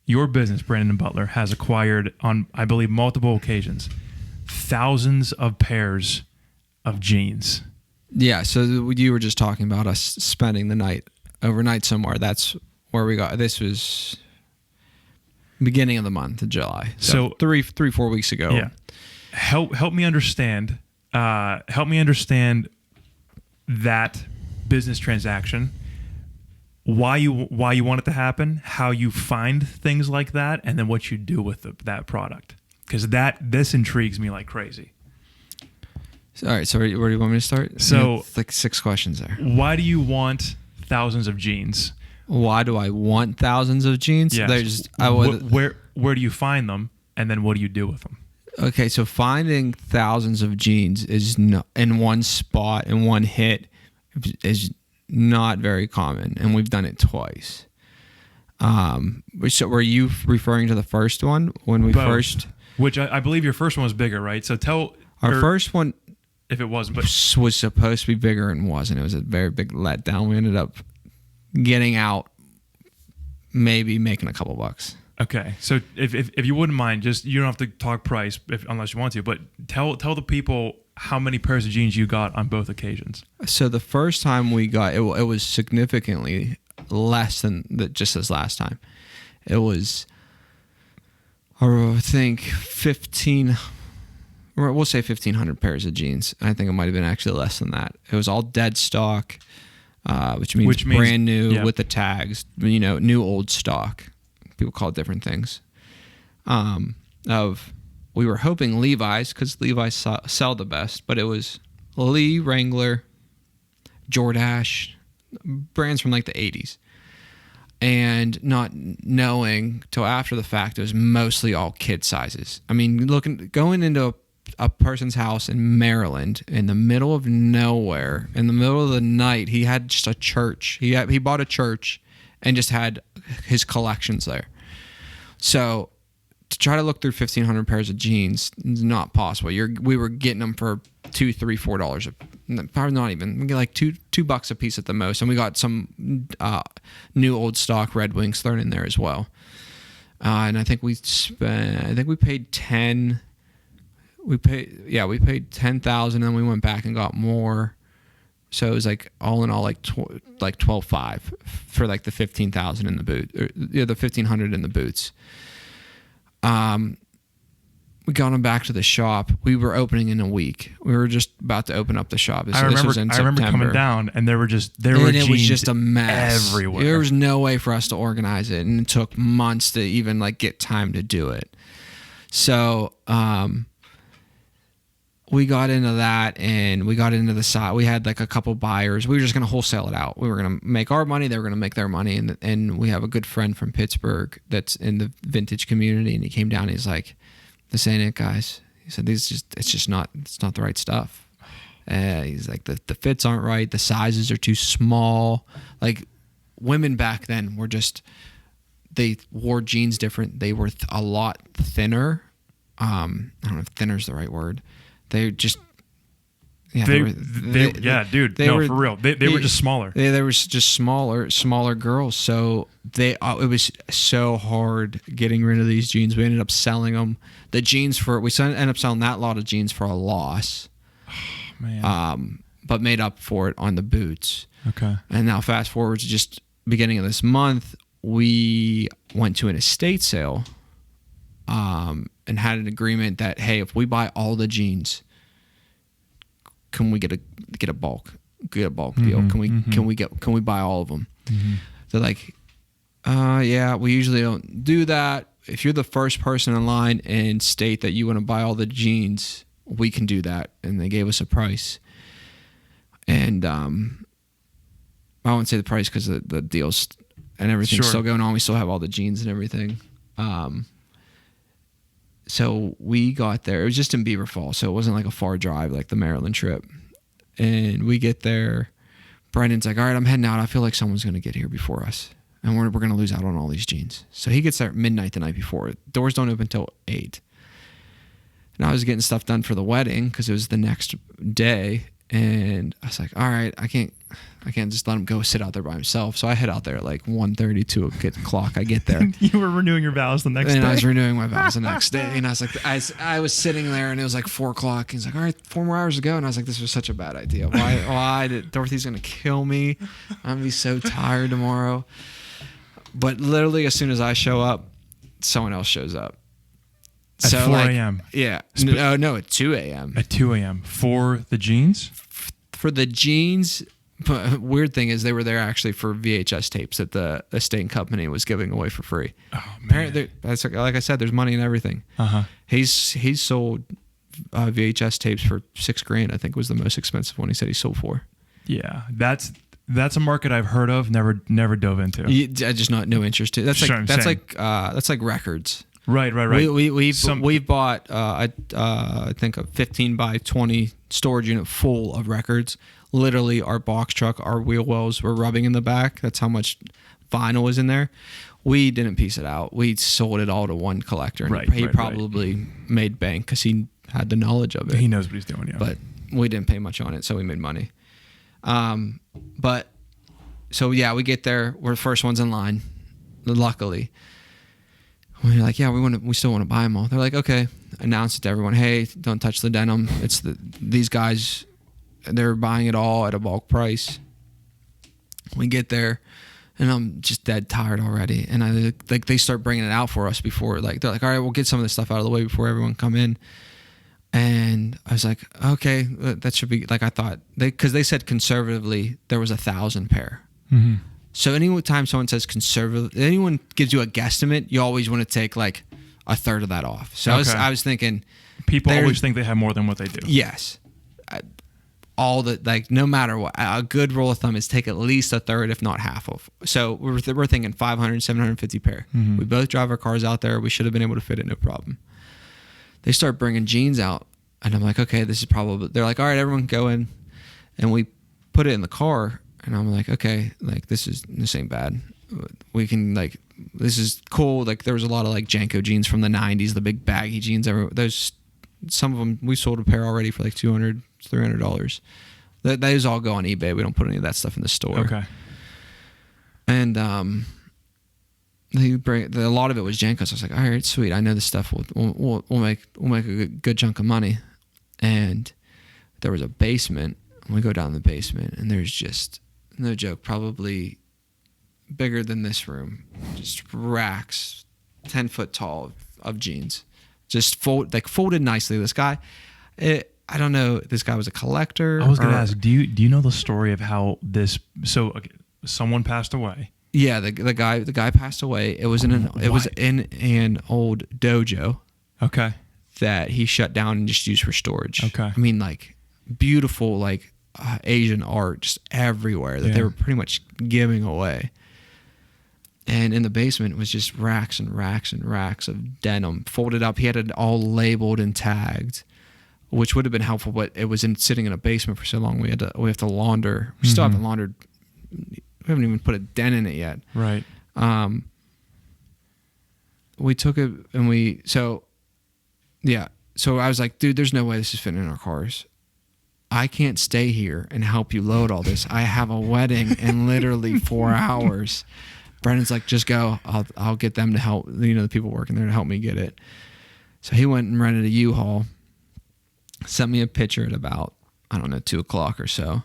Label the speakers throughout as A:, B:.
A: your business, Brandon Butler, has acquired on, I believe, multiple occasions, thousands of pairs of jeans.
B: Yeah, so you were just talking about us spending the night overnight somewhere. That's where we got. This was beginning of the month of July. So 4 weeks ago.
A: Yeah. Help me understand. Help me understand that business transaction. Why you want it to happen, how you find things like that, and then what you do with that product. Because this intrigues me like crazy.
B: All right, so where do you want me to start?
A: So
B: it's like 6 questions there.
A: Why do you want thousands of jeans?
B: Why do I want thousands of jeans?
A: Yes. Where do you find them, and then what do you do with them?
B: Okay, so finding thousands of jeans is in one spot, in one hit, is not very common, and we've done it twice. So were you referring to the first one when we first?
A: Which I believe your first one was bigger, right? So
B: our first one,
A: if it wasn't, but
B: was supposed to be bigger and wasn't. It was a very big letdown. We ended up getting out, maybe making a couple bucks.
A: Okay, so if you wouldn't mind, just you don't have to talk price unless you want to, but tell the people how many pairs of jeans you got on both occasions.
B: So the first time we got it was significantly less than just this last time. It was, I think, 15. We'll say 1,500 pairs of jeans. I think it might have been actually less than that. It was all dead stock, which means brand new with the tags. New old stock. People call it different things. We were hoping Levi's, because Levi's sell the best, but it was Lee, Wrangler, Jordache, brands from like the 80s. And not knowing till after the fact, it was mostly all kid sizes. I mean, going into a person's house in Maryland in the middle of nowhere, in the middle of the night, he had just a church. He bought a church and just had his collections there. So to try to look through 1,500 pairs of jeans is not possible. We were getting them for $2, $3, $4, probably not even. We get like $2 a piece at the most, and we got some new old stock Red Wings thrown in there as well. And I think we paid 10. We paid $10,000, and then we went back and got more. So it was like all in all like $12,500 for like the $15,000 in the boot, or the $1,500 in the boots. We got them back to the shop. We were opening in a week. We were just about to open up the shop.
A: I remember coming down, and there were jeans
B: it was just a mess
A: everywhere.
B: There was no way for us to organize it, and it took months to even like get time to do it. So we got into that, and we got into the side. We had like a couple buyers. We were just going to wholesale it out. We were going to make our money. They were going to make their money. And we have a good friend from Pittsburgh that's in the vintage community, and he came down. And he's like, "This ain't it, guys." He said, "It's not the right stuff." He's like, the fits aren't right. The sizes are too small. Like women back then were they wore jeans different. They were a lot thinner. I don't know if thinner is the right word. They just, for real. They were just smaller. They were just smaller girls. So it was so hard getting rid of these jeans. We ended up selling them. The jeans we ended up selling that lot of jeans for a loss.
A: Oh, man.
B: But made up for it on the boots.
A: Okay.
B: And now fast forward to just beginning of this month, we went to an estate sale. And had an agreement that, hey, if we buy all the jeans, can we get a bulk deal? Can we buy all of them? Mm-hmm. They're like, yeah, we usually don't do that. If you're the first person in line and state that you want to buy all the jeans, we can do that. And they gave us a price. And I won't say the price because the deals and everything's still going on. We still have all the jeans and everything. So we got there. It was just in Beaver Falls, so it wasn't like a far drive like the Maryland trip. And we get there. Brendan's like, all right, I'm heading out. I feel like someone's going to get here before us. And we're going to lose out on all these jeans. So he gets there at midnight the night before. Doors don't open until 8. And I was getting stuff done for the wedding because it was the next day. And I was like, all right, I can't just let him go sit out there by himself. So I head out there at like 1:30, 2 o'clock. I get there.
A: You were renewing your vows the next day.
B: And I was renewing my vows the next day. And I was like, I was sitting there and it was like 4 o'clock. He's like, all right, 4 more hours to go. And I was like, this was such a bad idea. Why did Dorothy's going to kill me? I'm going to be so tired tomorrow. But literally as soon as I show up, someone else shows up.
A: At 4 a.m.
B: Yeah. No, at 2 a.m.
A: At 2 a.m. For the jeans?
B: For the jeans. But weird thing is they were there actually for VHS tapes that the estate company was giving away for free.
A: Oh, man.
B: Apparently, that's like I said, there's money in everything.
A: Uh-huh.
B: He's sold VHS tapes for $6,000. I think was the most expensive one he said he sold for.
A: Yeah, that's a market I've heard of, never dove into.
B: I just no interest in. That's like records.
A: Right.
B: We've bought I think a 15 by 20 storage unit full of records. Literally, our box truck, our wheel wells were rubbing in the back. That's how much vinyl was in there. We didn't piece it out. We sold it all to one collector. And he probably made bank because he had the knowledge of it.
A: He knows what he's doing, yeah.
B: But we didn't pay much on it, so we made money. But so yeah, we get there. We're the first ones in line. Luckily, we're like, yeah, we still want to buy them all. They're like, okay. Announce it to everyone. Hey, don't touch the denim. It's these guys. They're buying it all at a bulk price. We get there, and I'm just dead tired already. And they start bringing it out for us before. Like they're like, all right, we'll get some of this stuff out of the way before everyone come in. And I was like, okay, that should be like I thought. Because they said conservatively there was 1,000 pair.
A: Mm-hmm.
B: So anytime someone says conservative, anyone gives you a guesstimate, you always want to take like a third of that off. So
A: okay.
B: I was thinking,
A: people always think they have more than what they do.
B: Yes. No matter what, a good rule of thumb is take at least a third, if not half of. So we're thinking 500, 750 pair.
A: Mm-hmm.
B: We both drive our cars out there. We should have been able to fit it, no problem. They start bringing jeans out, and I'm like, okay, this is probably. They're like, all right, everyone go in, and we put it in the car, and I'm like, okay, like this ain't bad. We can this is cool. Like there was a lot of like Janko jeans from the 90s, the big baggy jeans. Those some of them we sold a pair already for like $200, $300. Those all go on eBay. We don't put any of that stuff in the store.
A: Okay.
B: And they bring a lot of it was Janko. So I was like, all right, sweet. I know this stuff. We'll make a good chunk of money. And there was a basement. And we go down the basement, and there's just no joke, probably bigger than this room, just racks, 10 foot tall of jeans, just folded nicely. This guy, I don't know. This guy was a collector.
A: I was going to ask, do you know the story of how this? So okay, someone passed away.
B: Yeah, the guy passed away. It was in an old dojo.
A: Okay.
B: That he shut down and just used for storage.
A: Okay.
B: I mean, like beautiful, like Asian art just everywhere that they were pretty much giving away. And in the basement was just racks and racks and racks of denim folded up. He had it all labeled and tagged, which would have been helpful, but it was sitting in a basement for so long. We have to launder. We still haven't laundered. We haven't even put a dent in it yet.
A: Right.
B: We took it and so I was like, dude, there's no way this is fitting in our cars. I can't stay here and help you load all this. I have a wedding in literally 4 hours. Brendan's like, just go. I'll get them to help, the people working there to help me get it. So he went and rented a U-Haul, sent me a picture at about, 2 o'clock or so.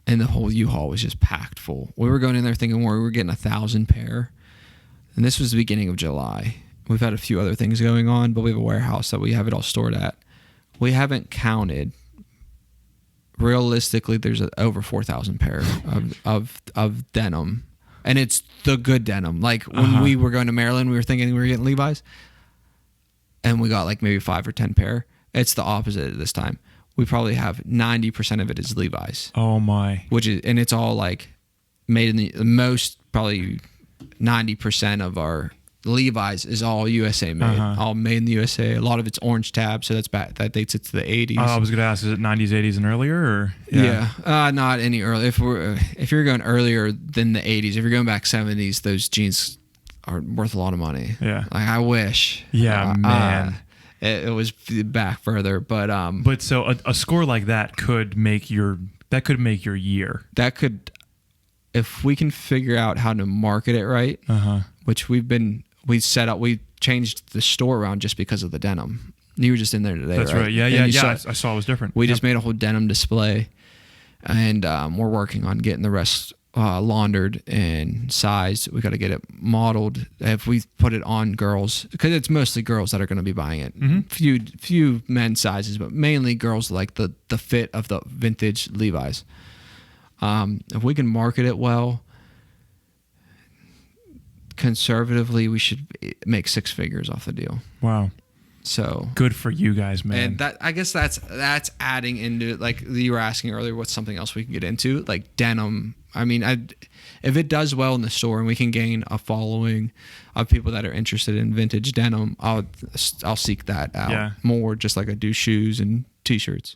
B: And the whole U-Haul was just packed full. We were going in there thinking we were getting 1,000 pair. And this was the beginning of July. We've had a few other things going on, but we have a warehouse that we have it all stored at. We haven't counted. Realistically, there's over 4,000 pair of denim. And it's the good denim. Like when we were going to Maryland, we were thinking we were getting Levi's. And we got like maybe 5 or 10 pair. It's the opposite this time. We probably have 90% of it is Levi's.
A: Oh my.
B: And it's all like made in the most, probably 90% of our Levi's is all USA made. All made in the USA. A lot of it's orange tab, so that dates it to the 80s.
A: I was going to ask, is it 90s, 80s and earlier? Or
B: not any earlier. If you're going earlier than the 80s, if you're going back 70s, those jeans are worth a lot of money.
A: Yeah.
B: Like I wish.
A: Yeah, man.
B: it was back further.
A: But so a score like that could make your year.
B: That could, if we can figure out how to market it right, which we changed the store around just because of the denim. You were just in there today.
A: That's right. Yeah. I saw it was different.
B: We just made a whole denim display, and we're working on getting the rest laundered and sized. We got to get it modeled. If we put it on girls, because it's mostly girls that are going to be buying it. Few men's sizes, but mainly girls like the fit of the vintage Levi's. If we can market it well, conservatively, we should make 6 figures off the deal.
A: Wow.
B: So
A: good for you guys, man.
B: And that, I guess that's adding into, like you were asking earlier, what's something else we can get into, like denim. I mean, if it does well in the store and we can gain a following of people that are interested in vintage denim, I'll seek that out more, just like I do shoes and t-shirts.